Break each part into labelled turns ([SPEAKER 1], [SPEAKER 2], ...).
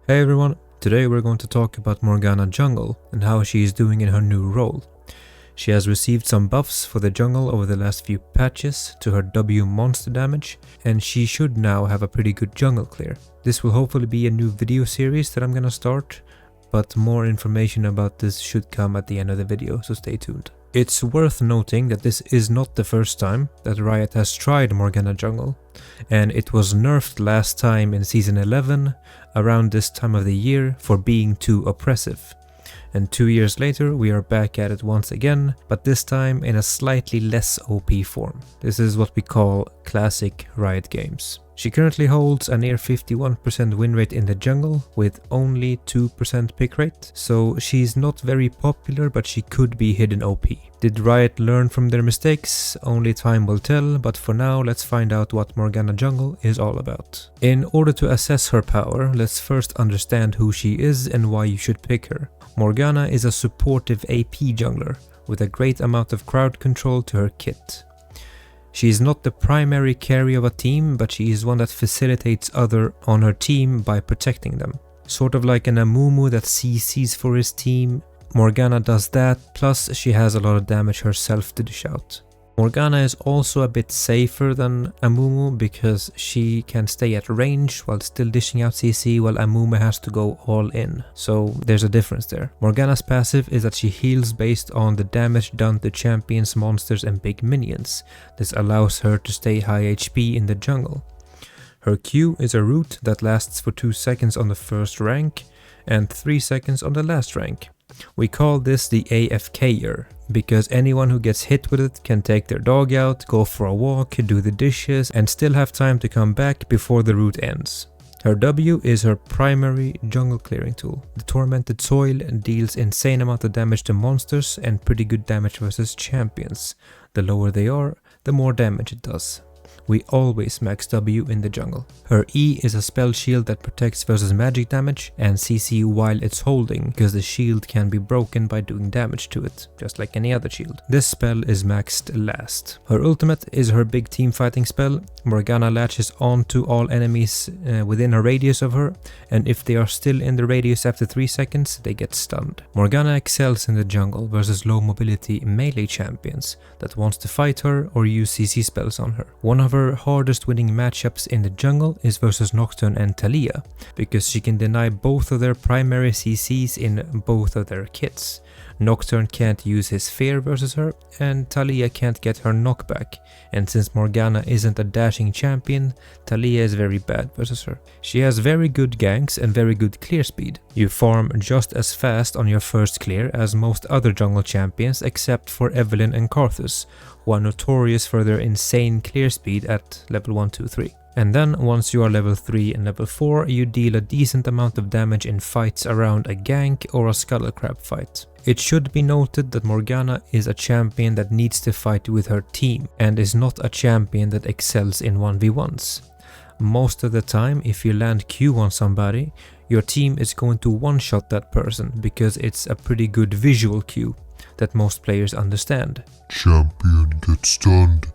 [SPEAKER 1] Hey everyone, today we're going to talk about Morgana Jungle and how she is doing in her new role. She has received some buffs for the jungle over the last few patches to her W monster damage, and she should now have a pretty good jungle clear. This will hopefully be a new video series that I'm gonna start, but more information about this should come at the end of the video, so stay tuned. It's worth noting that this is not the first time that Riot has tried Morgana Jungle, and it was nerfed last time in Season 11, around this time of the year, for being too oppressive. And 2 years later we are back at it once again, but this time in a slightly less OP form. This is what we call classic Riot games. She currently holds a near 51% win rate in the jungle with only 2% pick rate, so she's not very popular, but she could be hidden OP. Did Riot learn from their mistakes? Only time will tell, but for now let's find out what Morgana Jungle is all about. In order to assess her power, let's first understand who she is and why you should pick her. Morgana is a supportive AP jungler with a great amount of crowd control to her kit. She is not the primary carry of a team, but she is one that facilitates others on her team by protecting them. Sort of like an Amumu that CCs for his team, Morgana does that, plus she has a lot of damage herself to dish out. Morgana is also a bit safer than Amumu because she can stay at range while still dishing out CC, while Amumu has to go all in. So there's a difference there. Morgana's passive is that she heals based on the damage done to champions, monsters and big minions. This allows her to stay high HP in the jungle. Her Q is a root that lasts for 2 seconds on the first rank and 3 seconds on the last rank. We call this the AFKer, because anyone who gets hit with it can take their dog out, go for a walk, do the dishes, and still have time to come back before the route ends. Her W is her primary jungle clearing tool. The Tormented Soil deals insane amount of damage to monsters and pretty good damage versus champions. The lower they are, the more damage it does. We always max W in the jungle. Her E is a spell shield that protects versus magic damage and CC while it's holding, because the shield can be broken by doing damage to it, just like any other shield. This spell is maxed last. Her ultimate is her big team fighting spell. Morgana latches onto all enemies within a radius of her, and if they are still in the radius after 3 seconds, they get stunned. Morgana excels in the jungle versus low mobility melee champions that wants to fight her or use CC spells on her. One of her hardest winning matchups in the jungle is versus Nocturne and Taliyah, because she can deny both of their primary CCs in both of their kits. Nocturne can't use his fear versus her, and Taliyah can't get her knockback, and since Morgana isn't a dashing champion, Taliyah is very bad versus her. She has very good ganks and very good clear speed. You farm just as fast on your first clear as most other jungle champions except for Evelynn and Karthus, who are notorious for their insane clear speed at level 1, 2, 3. And then once you are level 3 and level 4, you deal a decent amount of damage in fights around a gank or a Scuttle Crab fight. It should be noted that Morgana is a champion that needs to fight with her team and is not a champion that excels in 1v1s. Most of the time, if you land Q on somebody, your team is going to one-shot that person because it's a pretty good visual cue that most players understand.
[SPEAKER 2] Champion gets stunned.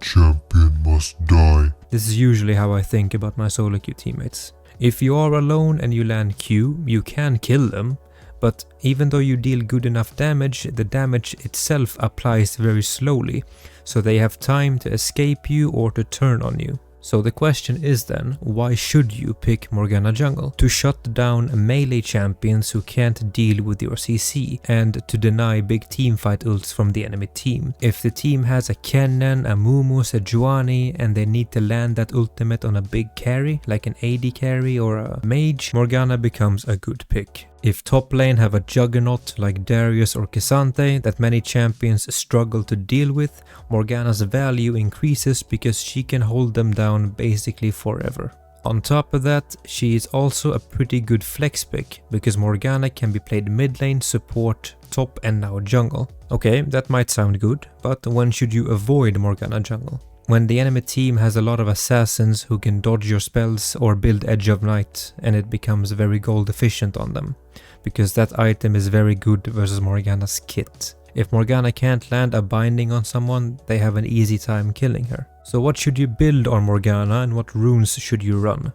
[SPEAKER 2] Champion must die.
[SPEAKER 1] This is usually how I think about my solo queue teammates. If you are alone and you land Q, you can kill them, but even though you deal good enough damage, the damage itself applies very slowly, so they have time to escape you or to turn on you. So the question is then, why should you pick Morgana Jungle? To shut down melee champions who can't deal with your CC, and to deny big teamfight ults from the enemy team. If the team has a Kennen, a Mumu, a Juani, and they need to land that ultimate on a big carry, like an AD carry or a mage, Morgana becomes a good pick. If top lane have a juggernaut like Darius or K'Sante that many champions struggle to deal with, Morgana's value increases because she can hold them down basically forever. On top of that, she is also a pretty good flex pick because Morgana can be played mid lane, support, top and now jungle. Okay, that might sound good, but when should you avoid Morgana Jungle? When the enemy team has a lot of assassins who can dodge your spells or build Edge of Night and it becomes very gold efficient on them, because that item is very good versus Morgana's kit. If Morgana can't land a binding on someone, they have an easy time killing her. So what should you build on Morgana and what runes should you run?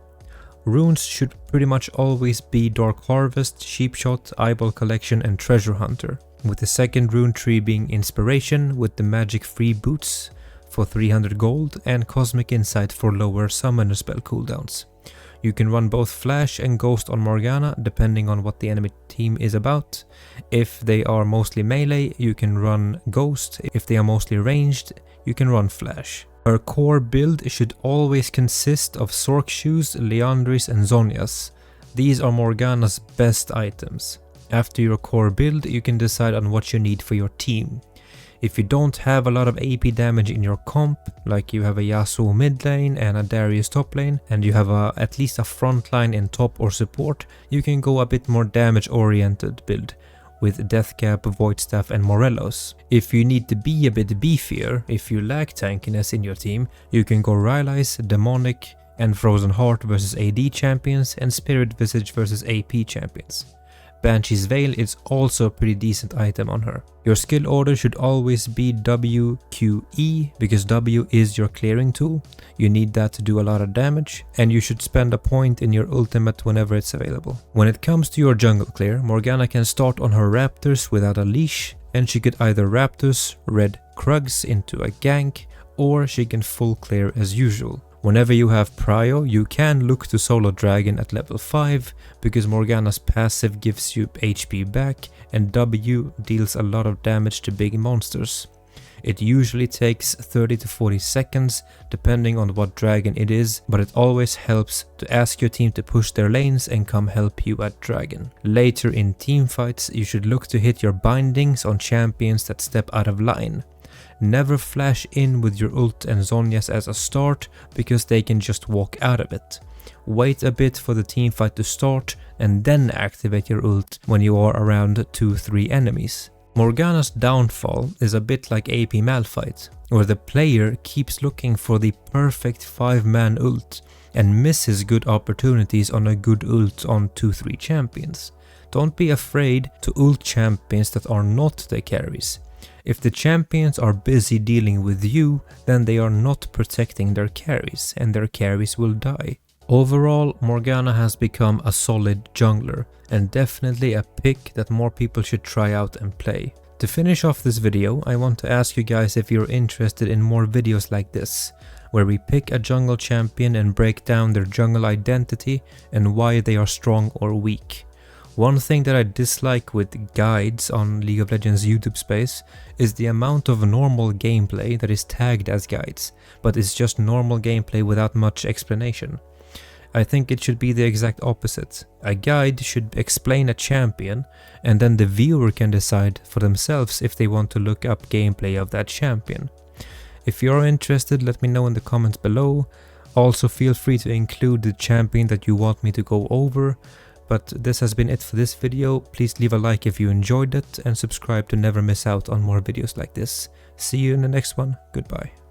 [SPEAKER 1] Runes should pretty much always be Dark Harvest, Sheep Shot, Eyeball Collection and Treasure Hunter, with the second rune tree being Inspiration with the magic free boots for 300 gold and Cosmic Insight for lower summoner spell cooldowns. You can run both Flash and Ghost on Morgana depending on what the enemy team is about. If they are mostly melee, you can run Ghost. If they are mostly ranged, you can run Flash. Her core build should always consist of Sork Shoes, Leandris and Zhonya's. These are Morgana's best items. After your core build, you can decide on what you need for your team. If you don't have a lot of AP damage in your comp, like you have a Yasuo mid lane and a Darius top lane, and you have at least a front line in top or support, you can go a bit more damage oriented build with Deathcap, Void Staff and Morelos. If you need to be a bit beefier, if you lack tankiness in your team, you can go Rylai's, Demonic and Frozen Heart versus AD champions and Spirit Visage versus AP champions. Banshee's Veil is also a pretty decent item on her. Your skill order should always be WQE because W is your clearing tool. You need that to do a lot of damage and you should spend a point in your ultimate whenever it's available. When it comes to your jungle clear, Morgana can start on her Raptors without a leash and she could either Raptors, Red Krugs into a gank or she can full clear as usual. Whenever you have prio, you can look to solo dragon at level 5 because Morgana's passive gives you HP back and W deals a lot of damage to big monsters. It usually takes 30 to 40 seconds depending on what dragon it is, but it always helps to ask your team to push their lanes and come help you at dragon. Later in teamfights, you should look to hit your bindings on champions that step out of line. Never flash in with your ult and Zhonya's as a start because they can just walk out of it. Wait a bit for the teamfight to start and then activate your ult when you are around 2-3 enemies. Morgana's downfall is a bit like AP Malphite, where the player keeps looking for the perfect 5-man ult and misses good opportunities on a good ult on 2-3 champions. Don't be afraid to ult champions that are not the carries. If the champions are busy dealing with you, then they are not protecting their carries and their carries will die. Overall, Morgana has become a solid jungler and definitely a pick that more people should try out and play. To finish off this video, I want to ask you guys if you're interested in more videos like this, where we pick a jungle champion and break down their jungle identity and why they are strong or weak. One thing that I dislike with guides on League of Legends YouTube space is the amount of normal gameplay that is tagged as guides, but it's just normal gameplay without much explanation. I think it should be the exact opposite. A guide should explain a champion and then the viewer can decide for themselves if they want to look up gameplay of that champion. If you're interested, let me know in the comments below. Also feel free to include the champion that you want me to go over. But this has been it for this video. Please leave a like if you enjoyed it and subscribe to never miss out on more videos like this. See you in the next one. Goodbye.